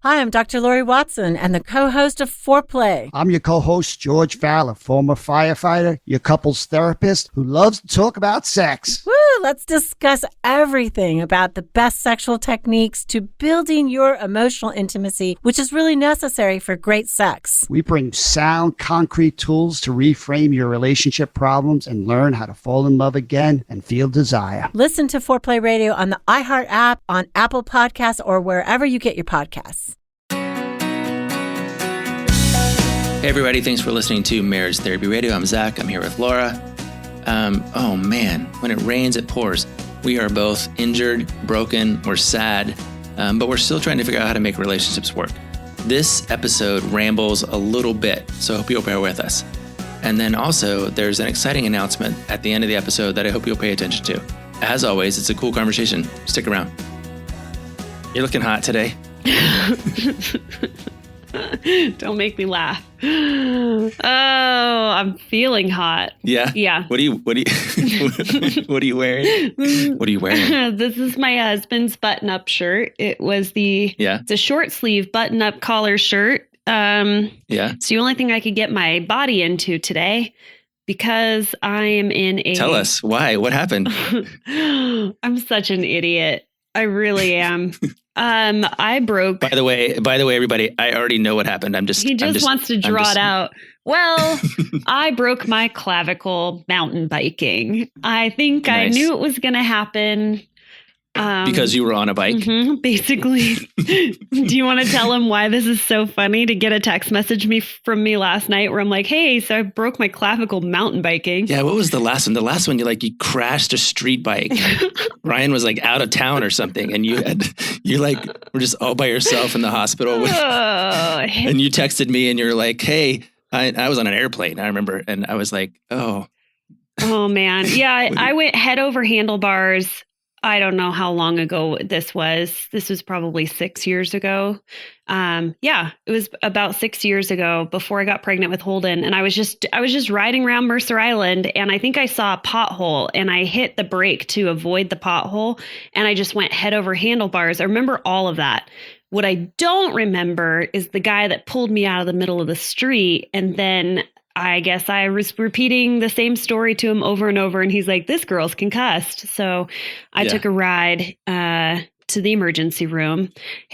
Hi, I'm Dr. Lori Watson and the co-host of Foreplay. I'm your co-host, George Fowler, former firefighter, your couples therapist who loves to talk about sex. Woo! Let's discuss everything about the best sexual techniques to building your emotional intimacy, which is really necessary for great sex. We bring sound, concrete tools to reframe your relationship problems and learn how to fall in love again and feel desire. Listen to Foreplay Radio on the iHeart app, on Apple Podcasts, or wherever you get your podcasts. Hey everybody, thanks for listening to Marriage Therapy Radio. I'm Zach, I'm here with Laura. Oh man, when it rains, it pours. We are both injured, broken, we're sad, but we're still trying to figure out how to make relationships work. This episode rambles a little bit, so I hope you'll bear with us. And then also, there's an exciting announcement at the end of the episode that I hope you'll pay attention to. As always, it's a cool conversation. Stick around. You're looking hot today. Don't make me laugh. Oh, I'm feeling hot. Yeah? Yeah. What are you what are you wearing? What are you wearing? This is my husband's button-up shirt. It's a short sleeve button-up collar shirt. It's the only thing I could get my body into today because I am in a... Tell us why. What happened? I'm such an idiot. I really am. I broke. By the way, everybody, I already know what happened. He just wants to draw it out. Well, I broke my clavicle mountain biking. I think I knew it was going to happen. Because you were on a bike? Mm-hmm, basically. Do you want to tell him why this is so funny to get a text message from me last night where I'm like, hey, so I broke my clavicle mountain biking. Yeah, what was the last one? The last one, you crashed a street bike. Ryan was out of town or something. And you were just all by yourself in the hospital. And you texted me and you're like, hey, I was on an airplane, I remember. And I was like, oh. Oh, man. Yeah, I went head over handlebars. I don't know how long ago this was. This was probably 6 years ago. It was about 6 years ago before I got pregnant with Holden. And I was just riding around Mercer Island and I think I saw a pothole and I hit the brake to avoid the pothole. And I just went head over handlebars. I remember all of that. What I don't remember is the guy that pulled me out of the middle of the street. And then I guess I was repeating the same story to him over and over. And he's like, this girl's concussed. So I took a ride to the emergency room.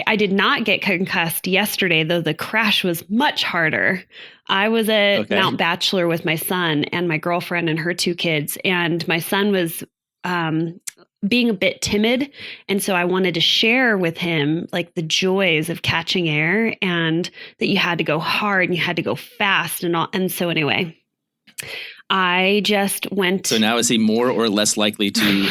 I did not get concussed yesterday, though the crash was much harder. I was at Mount Bachelor with my son and my girlfriend and her 2 kids. And my son was being a bit timid. And so I wanted to share with him the joys of catching air and that you had to go hard and you had to go fast and all. And so anyway, I just went. So now is he more or less likely to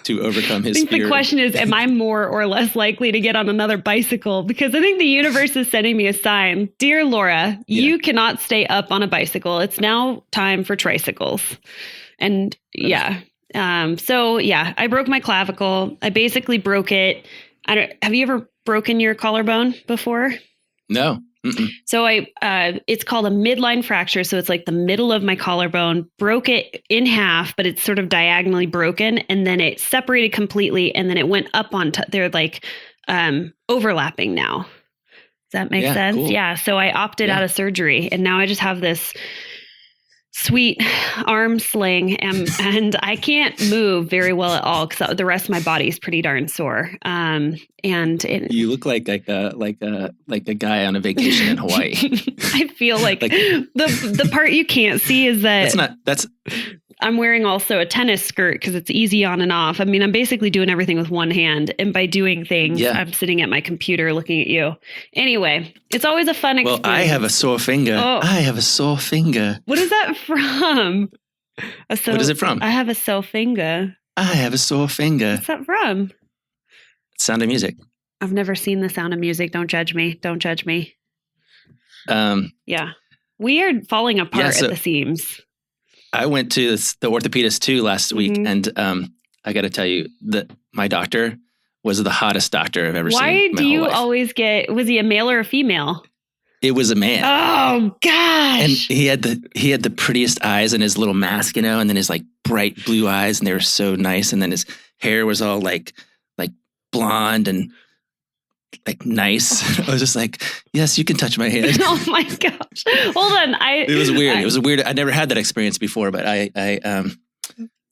overcome his fear? The question is, am I more or less likely to get on another bicycle? Because I think the universe is sending me a sign. Dear Laura, you cannot stay up on a bicycle. It's now time for tricycles. And I broke my clavicle. I basically broke it. Have you ever broken your collarbone before? No. Mm-mm. So it's called a midline fracture. So it's the middle of my collarbone, broke it in half, but it's sort of diagonally broken. And then it separated completely. And then it went up on they're overlapping now. Does that make sense? Cool. Yeah. So I opted out of surgery and now I just have this sweet arm sling and I can't move very well at all because the rest of my body is pretty darn sore. You look like a guy on a vacation in Hawaii. I feel like the part you can't see is that I'm wearing also a tennis skirt because it's easy on and off. I mean, I'm basically doing everything with one hand. And by doing things, I'm sitting at my computer looking at you. Anyway, it's always a fun experience. Well, I have a sore finger. Oh. I have a sore finger. What is that from? What is it from? I have a sore finger. I have a sore finger. What's that from? Sound of Music. I've never seen The Sound of Music. Don't judge me. Don't judge me. We are falling apart at the seams. I went to the orthopedist too last week, and I got to tell you that my doctor was the hottest doctor I've ever seen. Why do you always was he a male or a female? It was a man. Oh gosh! And he had the prettiest eyes and his little mask, and then his bright blue eyes, and they were so nice. And then his hair was all like blonde and like nice. I was just like, yes, you can touch my hand. Oh my gosh. Hold on. It was weird. It was weird. I never had that experience before, but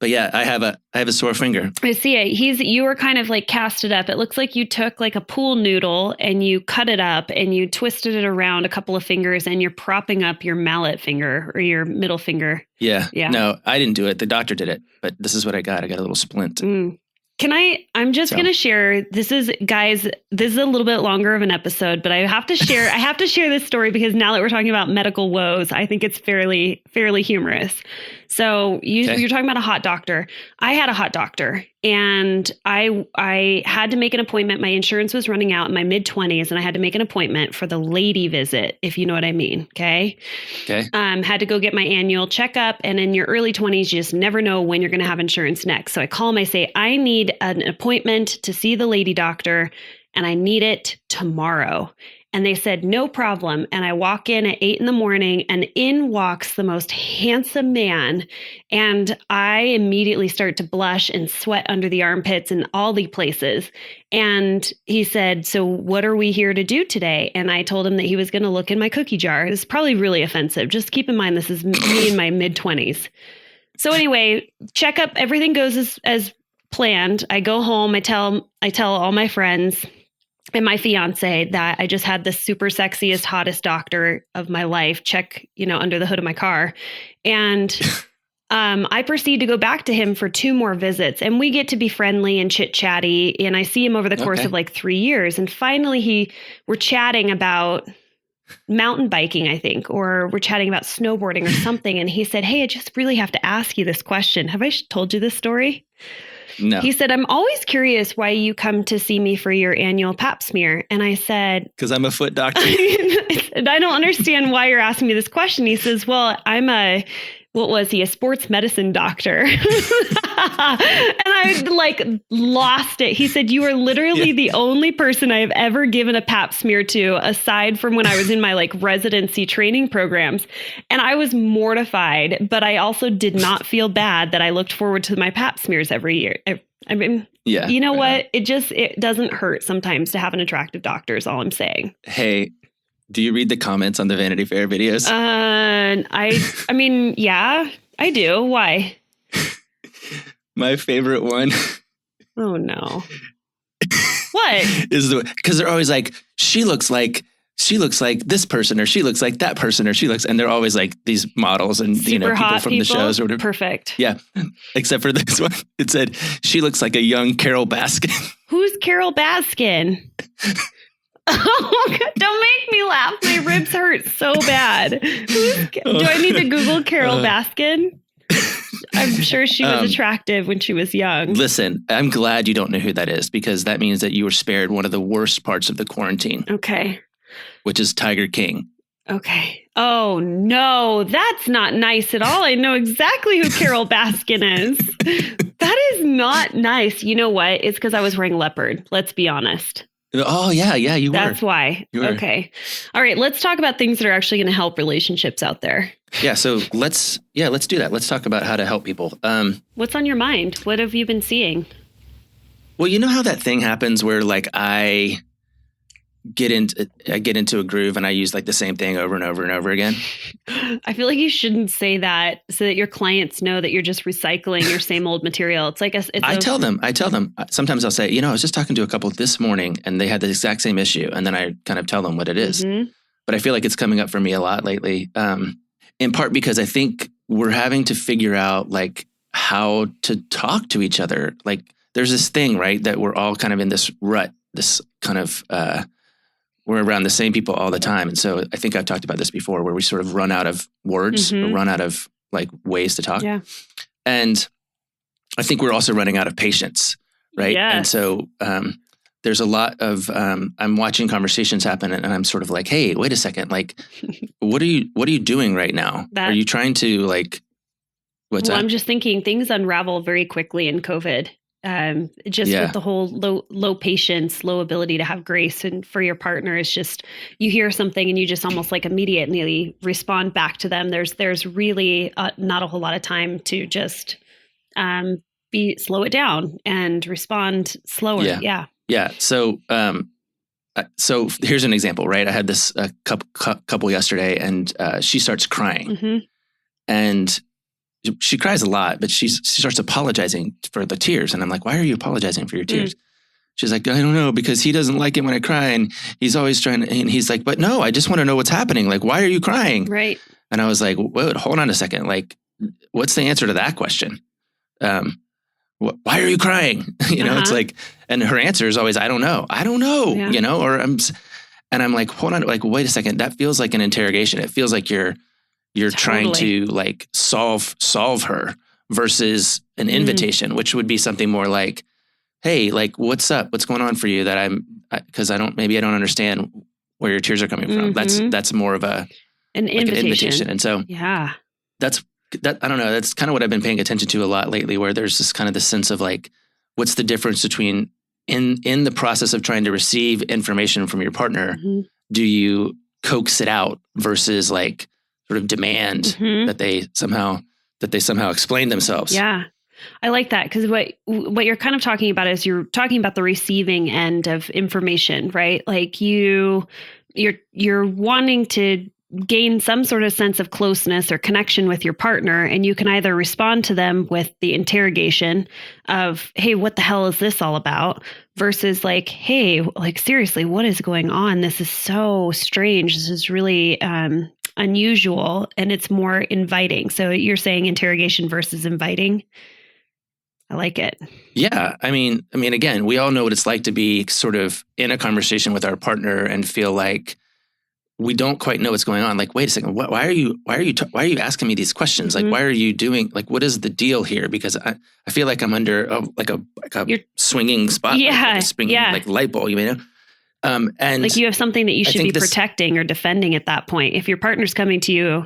but yeah, I have a sore finger. I see it. You were kind of like casted up. It looks like you took like a pool noodle and you cut it up and you twisted it around a couple of fingers and you're propping up your mallet finger or your middle finger. Yeah. Yeah. No, I didn't do it. The doctor did it, but this is what I got. I got a little splint. I'm just going to share, this is a little bit longer of an episode, but I have to share this story because now that we're talking about medical woes, I think it's fairly humorous. So you're talking about a hot doctor. I had a hot doctor and I had to make an appointment. My insurance was running out in my mid-20s and I had to make an appointment for the lady visit, if you know what I mean. Okay. Had to go get my annual checkup. And in your early 20s, you just never know when you're going to have insurance next. So I call them, I say, I need an appointment to see the lady doctor and I need it tomorrow. And they said, no problem. And I walk in at 8 a.m. and in walks the most handsome man. And I immediately start to blush and sweat under the armpits and all the places. And he said, so what are we here to do today? And I told him that he was going to look in my cookie jar. It's probably really offensive. Just keep in mind, this is me in my mid-20s. So anyway, checkup, everything goes as planned. I go home. I tell all my friends and my fiance that I just had the super sexiest, hottest doctor of my life check, under the hood of my car. And I proceed to go back to him for 2 more visits and we get to be friendly and chit chatty. And I see him over the course of like 3 years. And finally we're chatting about mountain biking, I think, or we're chatting about snowboarding or something. And he said, hey, I just really have to ask you this question. Have I told you this story? No. He said, I'm always curious why you come to see me for your annual pap smear. And I said, because I'm a foot doctor. And I don't understand why you're asking me this question. He says, well, I'm a sports medicine doctor. And I lost it. He said, you are literally the only person I have ever given a pap smear to, aside from when I was in my residency training programs. And I was mortified, but I also did not feel bad that I looked forward to my pap smears every year. I mean, you know what? It doesn't hurt sometimes to have an attractive doctor is all I'm saying. Hey, do you read the comments on the Vanity Fair videos? I mean, yeah, I do. Why? My favorite one. Oh no. What? Because they're always like, she looks like this person, or she looks like that person, or and they're always like these models and super people from the shows or whatever. Perfect. Yeah. Except for this one. It said she looks like a young Carol Baskin. Who's Carol Baskin? Oh God, don't make me laugh. My ribs hurt so bad. Do I need to Google Carol Baskin? I'm sure she was attractive when she was young. Listen, I'm glad you don't know who that is, because that means that you were spared one of the worst parts of the quarantine. Okay. Which is Tiger King. Okay. Oh no, that's not nice at all. I know exactly who Carol Baskin is. That is not nice. You know what? It's because I was wearing leopard. Let's be honest. Oh, yeah, you were. That's why. Okay. All right. Let's talk about things that are actually going to help relationships out there. Yeah. So let's do that. Let's talk about how to help people. What's on your mind? What have you been seeing? Well, you know how that thing happens where I get into a groove and I use the same thing over and over and over again. I feel like you shouldn't say that so that your clients know that you're just recycling your same old material. I tell them, sometimes I'll say, I was just talking to a couple this morning and they had the exact same issue. And then I kind of tell them what it is. Mm-hmm. But I feel like it's coming up for me a lot lately. In part because I think we're having to figure out how to talk to each other. There's this thing, right, that we're all kind of in this rut, this kind of, we're around the same people all the time. And so I think I've talked about this before, where we sort of run out of words, or run out of ways to talk. Yeah. And I think we're also running out of patience. Right. Yes. And so there's a lot of, I'm watching conversations happen and I'm sort of like, hey, wait a second. What are you doing right now? Are you trying to what's that? I'm just thinking things unravel very quickly in COVID. With the whole low patience, low ability to have grace, and for your partner, it's just you hear something and you just almost immediately respond back to them. There's really not a whole lot of time to just slow it down and respond slower. Yeah. So So here's an example, right? I had this couple yesterday, and she starts crying, and she cries a lot, but she starts apologizing for the tears, and I'm like, "Why are you apologizing for your tears?" She's like, "I don't know, because he doesn't like it when I cry, and he's always trying to." And he's like, "But no, I just want to know what's happening. Like, why are you crying?" Right. And I was like, "Wait, hold on a second. Like, what's the answer to that question? Why are you crying?" It's like, and her answer is always, I don't know, Yeah. and I'm like, hold on, like, wait a second. That feels like an interrogation. It feels like you're trying to like solve her versus an invitation, which would be something more like, hey, like, what's up? What's going on for you that because I don't understand where your tears are coming from. That's more of an invitation. And so I don't know. That's kind of what I've been paying attention to a lot lately, where there's this kind of the sense of like, what's the difference between in the process of trying to receive information from your partner, do you coax it out versus like sort of demand that they somehow explain themselves? Yeah. I like that, because what you're kind of talking about is you're talking about the receiving end of information, right? Like you're wanting to gain some sort of sense of closeness or connection with your partner, and you can either respond to them with the interrogation of, "Hey, what the hell is this all about?" versus like, "Hey, like seriously, what is going on? This is so strange. This is really unusual," and it's more inviting. So you're saying interrogation versus inviting. I like it. Yeah. I mean, again, we all know what it's like to be sort of in a conversation with our partner and feel like we don't quite know what's going on. Like, wait a second, why are you asking me these questions? Like, why are you doing, like, what is the deal here? Because I feel like I'm under a swinging spotlight, like light bulb, and like you have something that you should be protecting or defending at that point. If your partner's coming to you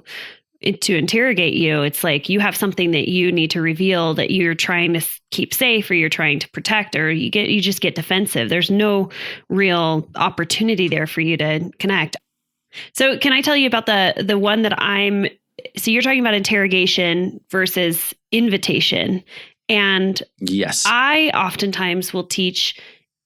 to interrogate you, it's like you have something that you need to reveal that you're trying to keep safe, or you're trying to protect, or you just get defensive. There's no real opportunity there for you to connect. So can I tell you about the one that so you're talking about interrogation versus invitation. And yes, I oftentimes will teach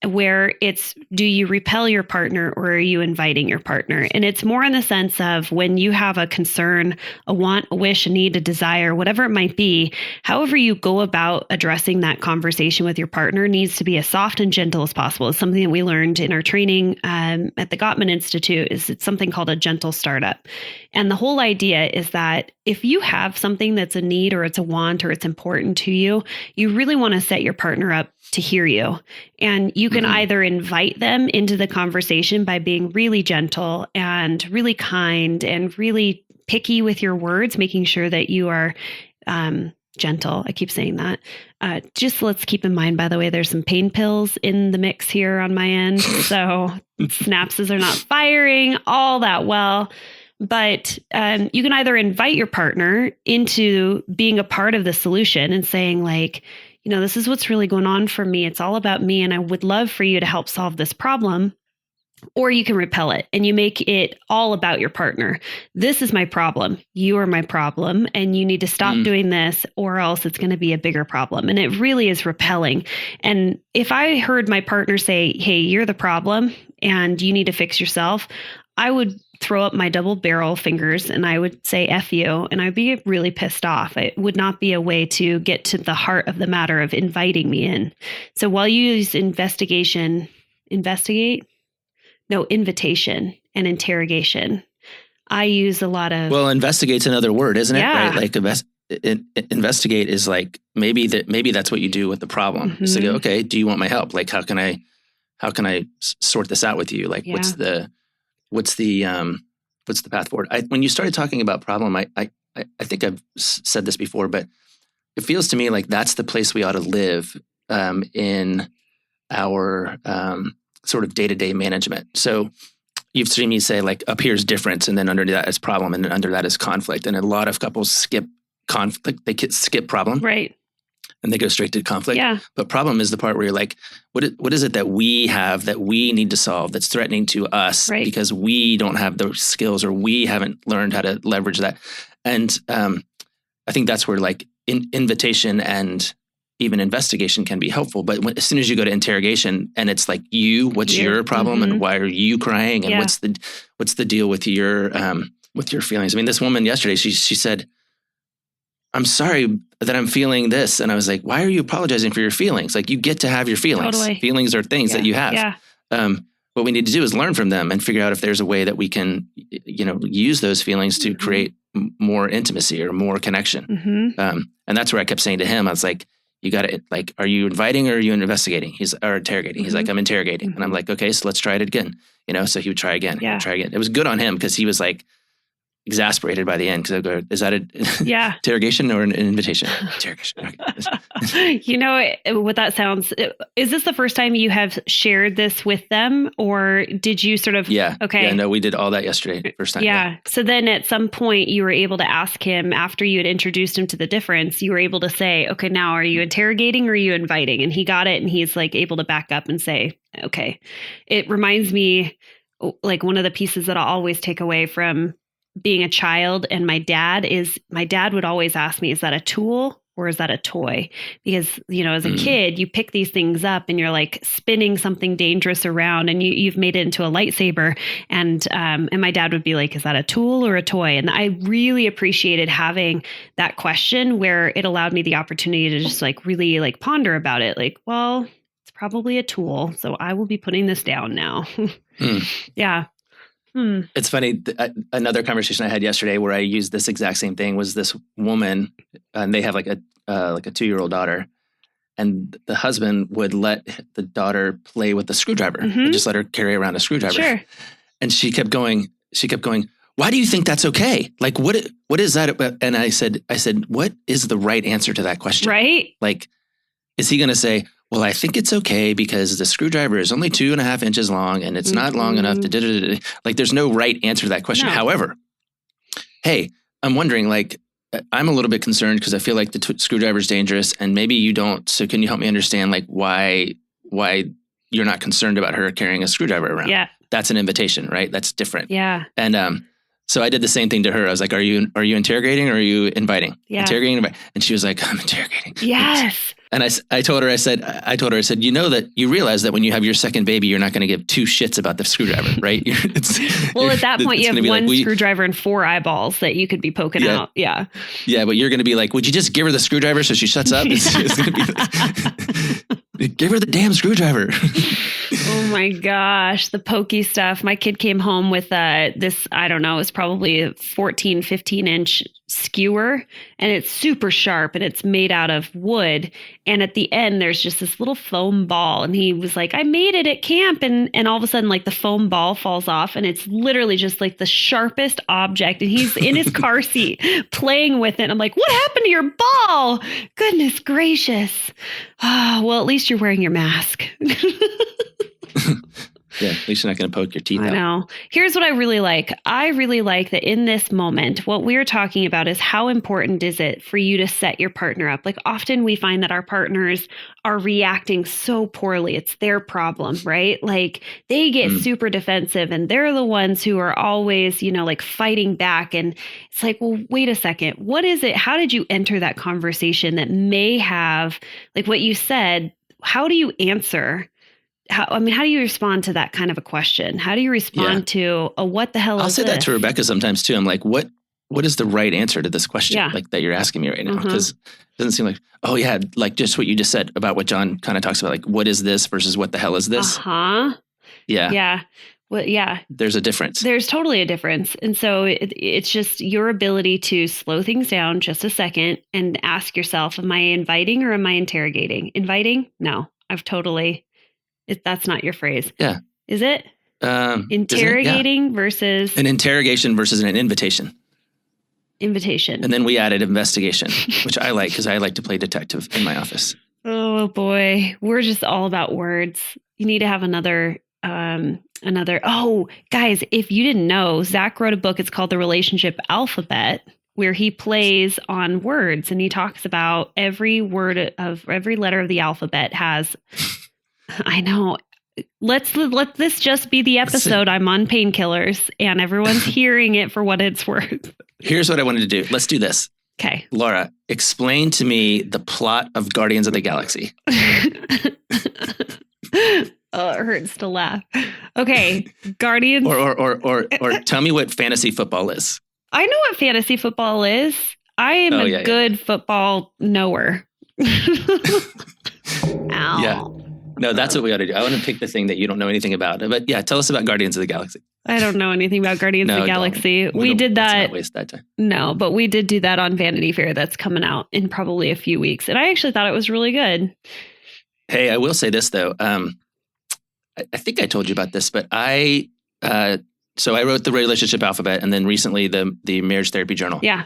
where it's, do you repel your partner or are you inviting your partner? And it's more in the sense of when you have a concern, a want, a wish, a need, a desire, whatever it might be, however you go about addressing that conversation with your partner needs to be as soft and gentle as possible. It's something that we learned in our training at the Gottman Institute. It's something called a gentle startup. And the whole idea is that if you have something that's a need or it's a want or it's important to you, you really want to set your partner up to hear you. And you can either invite them into the conversation by being really gentle and really kind and really picky with your words, making sure that you are gentle. I keep saying that. Just let's keep in mind, by the way, there's some pain pills in the mix here on my end. So synapses are not firing all that well. But you can either invite your partner into being a part of the solution and saying like, this is what's really going on for me. It's all about me. And I would love for you to help solve this problem. Or you can repel it and you make it all about your partner. This is my problem. You are my problem. And you need to stop doing this or else it's going to be a bigger problem. And it really is repelling. And if I heard my partner say, "Hey, you're the problem and you need to fix yourself," I would throw up my double barrel fingers and I would say, "F you." And I'd be really pissed off. It would not be a way to get to the heart of the matter of inviting me in. So while you use invitation and interrogation, I use a lot of... Well, investigate's another word, isn't it? Yeah. Right? Like investigate is like, maybe that's what you do with the problem. Mm-hmm. So go, okay, do you want my help? Like, how can I sort this out with you? Like, what's the path forward? When you started talking about problem, I think I've said this before, but it feels to me like that's the place we ought to live in our sort of day-to-day management. So you've seen me say like, up here is difference, and then under that is problem, and then under that is conflict. And a lot of couples skip conflict, they skip problem. Right. And they go straight to conflict. Yeah. But problem is the part where you're like, what is it that we have that we need to solve that's threatening to us, right, because we don't have those skills or we haven't learned how to leverage that. And I think that's where like invitation and even investigation can be helpful. But as soon as you go to interrogation and it's like what's your problem and why are you crying and what's the deal with your feelings? I mean, this woman yesterday, she said, I'm sorry that I'm feeling this. And I was like, why are you apologizing for your feelings? Like, you get to have your feelings. Totally. Feelings are things that you have. Yeah. What we need to do is learn from them and figure out if there's a way that we can, use those feelings to create more intimacy or more connection. And that's where I kept saying to him, I was like, you got to, like, are you inviting or are you investigating? Or interrogating. He's like, I'm interrogating. And I'm like, okay, so let's try it again. So he would try again. Yeah. Try again. It was good on him because he was like exasperated by the end. Because I go, is that interrogation or an invitation? Interrogation. What that sounds, is this the first time you have shared this with them, or did you sort of? Yeah. Okay. Yeah, no, we did all that yesterday. First time. Yeah. So then at some point you were able to ask him, after you had introduced him to the difference, you were able to say, okay, now are you interrogating or are you inviting? And he got it. And he's like able to back up and say, okay. It reminds me, like, one of the pieces that I'll always take away from being a child and my dad would always ask me, is that a tool or is that a toy? Because, as a kid, you pick these things up and you're like spinning something dangerous around and you've made it into a lightsaber. And my dad would be like, is that a tool or a toy? And I really appreciated having that question where it allowed me the opportunity to just like really like ponder about it. Like, well, it's probably a tool. So I will be putting this down now. Yeah. It's funny. Another conversation I had yesterday where I used this exact same thing was this woman, and they have like a 2-year-old daughter, and the husband would let the daughter play with the screwdriver, just let her carry around a screwdriver. Sure. And she kept going, why do you think that's okay? Like, what is that about? And I said, what is the right answer to that question? Right. Like, is he going to say, well, I think it's okay because the screwdriver is only 2.5 inches long and it's not long enough to like, there's no right answer to that question. No. However, hey, I'm wondering, like, I'm a little bit concerned because I feel like the screwdriver is dangerous and maybe you don't. So can you help me understand, like, why you're not concerned about her carrying a screwdriver around? Yeah. That's an invitation, right? That's different. Yeah. And, so I did the same thing to her. I was like, are you interrogating or are you inviting? Yeah. Interrogating. And she was like, I'm interrogating. Yes. And I told her, I said, you realize that when you have your second baby, you're not going to give 2 shits about the screwdriver, right? Well, at that point, you have one screwdriver and 4 eyeballs that you could be poking out. Yeah. Yeah. But you're going to be like, would you just give her the screwdriver so she shuts up? It's going to be like, give her the damn screwdriver. Oh my gosh. The pokey stuff. My kid came home with this, I don't know, it's probably a 14, 15 inch skewer, and it's super sharp and it's made out of wood. And at the end, there's just this little foam ball. And he was like, I made it at camp. And all of a sudden, like, the foam ball falls off and it's literally just like the sharpest object. And he's in his car seat playing with it. I'm like, what happened to your ball? Goodness gracious. Oh, well, at least you're wearing your mask. Yeah, at least you're not going to poke your teeth out. I know. Here's what I really like. I really like that in this moment, what we're talking about is how important is it for you to set your partner up? Like, often we find that our partners are reacting so poorly. It's their problem, right? Like, they get super defensive and they're the ones who are always, like, fighting back. And it's like, well, wait a second. What is it? How did you enter that conversation that may have, like what you said, how do you answer? How do you respond to that kind of a question? How do you respond to what the hell I'll is say this? that to Rebecca sometimes too. I'm like, what is the right answer to this question? Like, that you're asking me right now? Because it doesn't seem like, oh yeah, like just what you just said about what John kind of talks about, like, what is this versus what the hell is this? Yeah. Yeah. Well, yeah. There's a difference. There's totally a difference. And so it's just your ability to slow things down just a second and ask yourself, am I inviting or am I interrogating? Inviting? No, that's not your phrase. Yeah. Is it? Interrogating versus... An interrogation versus an invitation. Invitation. And then we added investigation, which I like because I like to play detective in my office. Oh boy. We're just all about words. You need to have another... Oh, guys, if you didn't know, Zach wrote a book. It's called The Relationship Alphabet, where he plays on words and he talks about every word of every letter of the alphabet has... I know. Let this just be the episode. I'm on painkillers and everyone's hearing it for what it's worth. Here's what I wanted to do. Let's do this. Okay. Laura, explain to me the plot of Guardians of the Galaxy. Oh, it hurts to laugh. Okay, Guardians. Or tell me what fantasy football is. I know what fantasy football is. I am a good football knower. Ow. Yeah. No, that's what we ought to do. I want to pick the thing that you don't know anything about. But yeah, tell us about Guardians of the Galaxy. I don't know anything about Guardians of the Galaxy. We did that. Let's not waste that time. No, but we did do that on Vanity Fair. That's coming out in probably a few weeks. And I actually thought it was really good. Hey, I will say this, though. I think I told you about this, but I wrote the Relationship Alphabet and then recently the Marriage Therapy Journal. Yeah.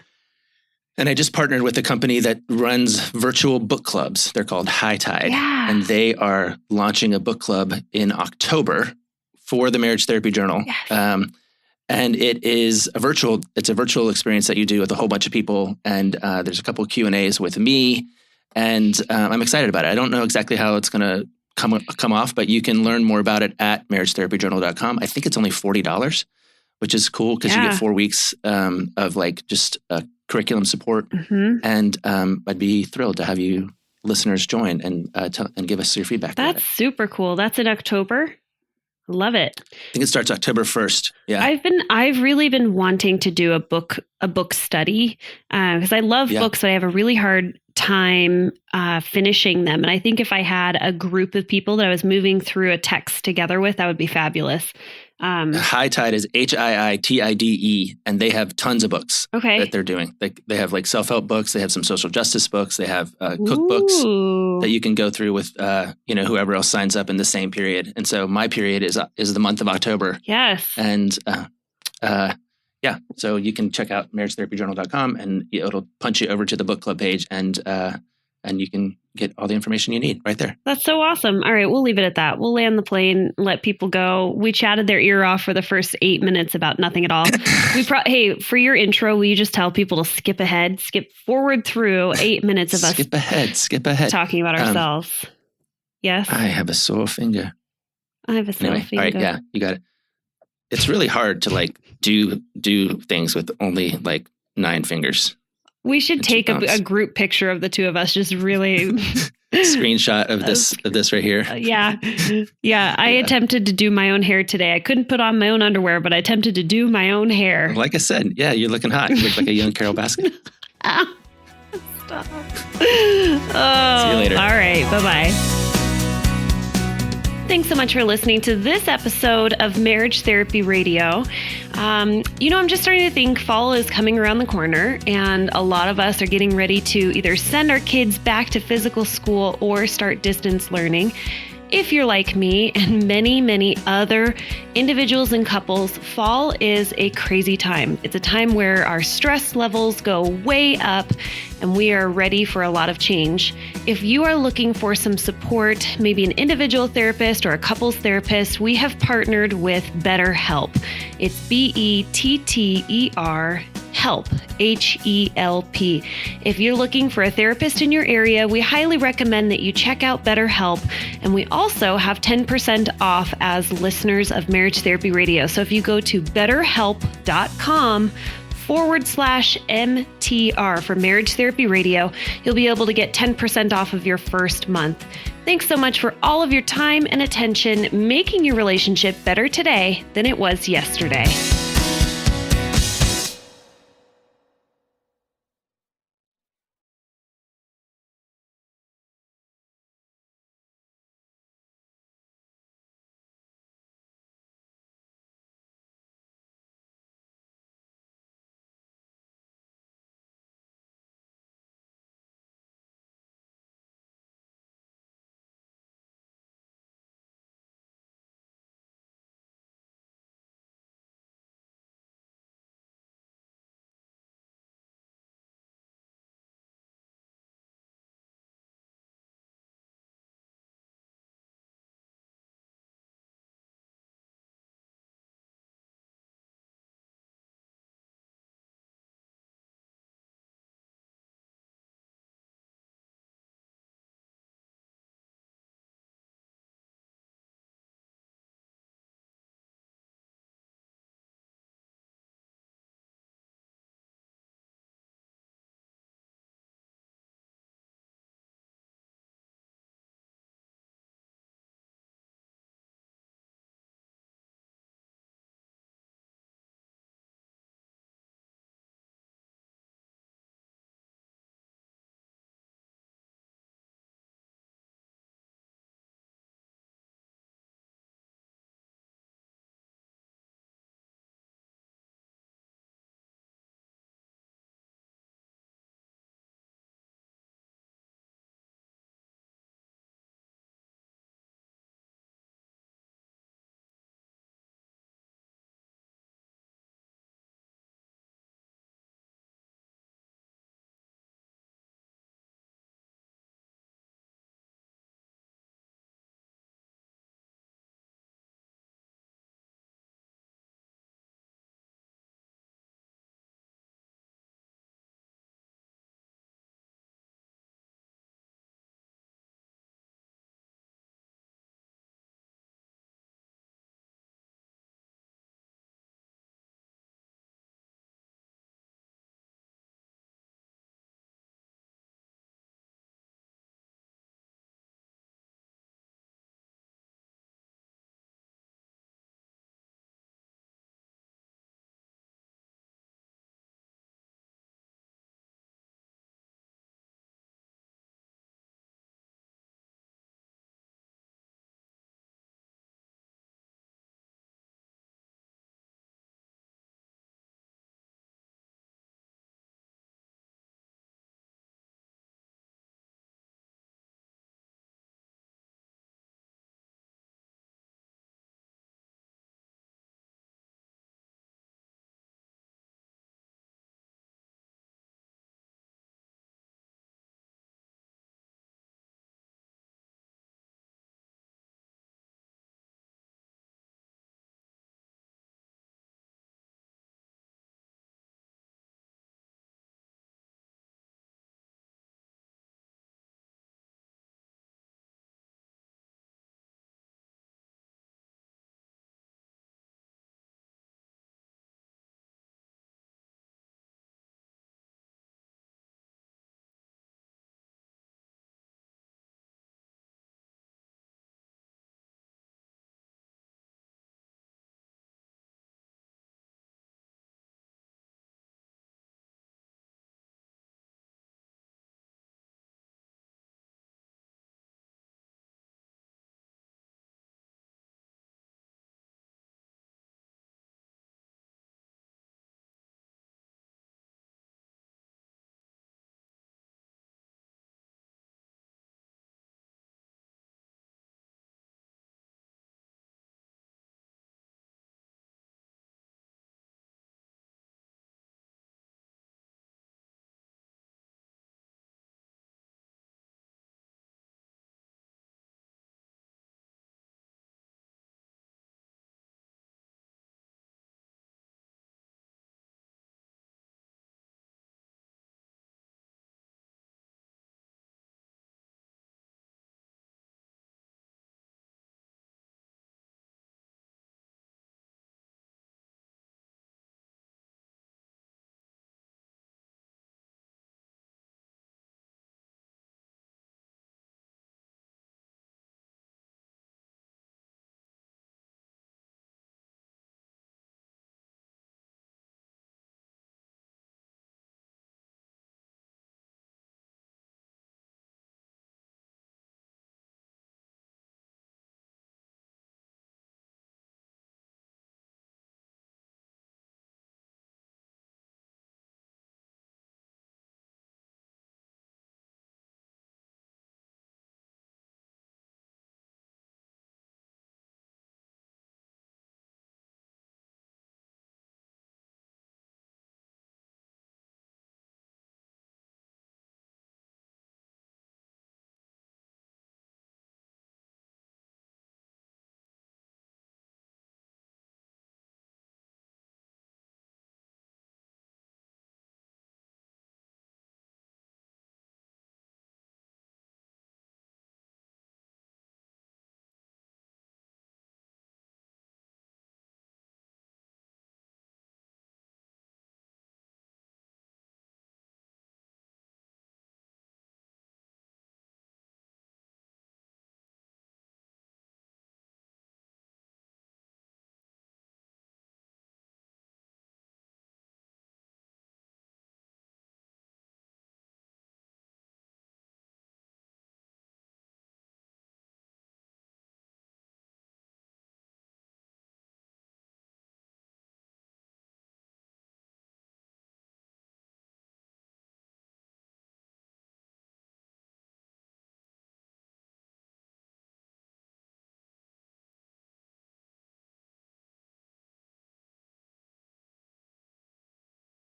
And I just partnered with a company that runs virtual book clubs. They're called High Tide. Yeah. And they are launching a book club in October for the Marriage Therapy Journal. Yes. And it's a virtual experience that you do with a whole bunch of people. And there's a couple of Q&As with me. And I'm excited about it. I don't know exactly how it's going to come off, but you can learn more about it at marriagetherapyjournal.com. I think it's only $40, which is cool because you get 4 weeks of like just curriculum support. Mm-hmm. And I'd be thrilled to have you listeners join and give us your feedback. That's super cool. That's in October. Love it. I think it starts October 1st. Yeah. I've really been wanting to do a book study because I love books, but I have a really hard time finishing them. And I think if I had a group of people that I was moving through a text together with, that would be fabulous. High Tide is HIITIDE, and they have tons of books that they're doing. They have like self-help books. They have some social justice books. They have cookbooks that you can go through with whoever else signs up in the same period. And so my period is the month of October. Yes. And so you can check out marriagetherapyjournal.com and it'll punch you over to the book club page and you can get all the information you need right there. That's so awesome. All right, we'll leave it at that. We'll land the plane, let people go. We chatted their ear off for the first 8 minutes about nothing at all. Hey, for your intro, will you just tell people to skip forward through 8 minutes of us skip ahead talking about ourselves? Yes. I have a sore finger. I have a sore finger. All right, yeah, you got it. It's really hard to like do things with only like 9 fingers. We should take a group picture of the two of us, just really screenshot of this right here. Yeah. I attempted to do my own hair today. I couldn't put on my own underwear, but I attempted to do my own hair. Like I said, yeah, you're looking hot. You look like a young Carol Baskin. Stop. See you later. All right. Bye-bye. Thanks so much for listening to this episode of Marriage Therapy Radio. I'm just starting to think fall is coming around the corner, and a lot of us are getting ready to either send our kids back to physical school or start distance learning. If you're like me and many, many other individuals and couples, fall is a crazy time. It's a time where our stress levels go way up and we are ready for a lot of change. If you are looking for some support, maybe an individual therapist or a couples therapist, we have partnered with BetterHelp. It's BETTER Help, HELP. If you're looking for a therapist in your area, we highly recommend that you check out BetterHelp. And we also have 10% off as listeners of Marriage Therapy Radio. So if you go to betterhelp.com/MTR for Marriage Therapy Radio, you'll be able to get 10% off of your first month. Thanks so much for all of your time and attention, making your relationship better today than it was yesterday.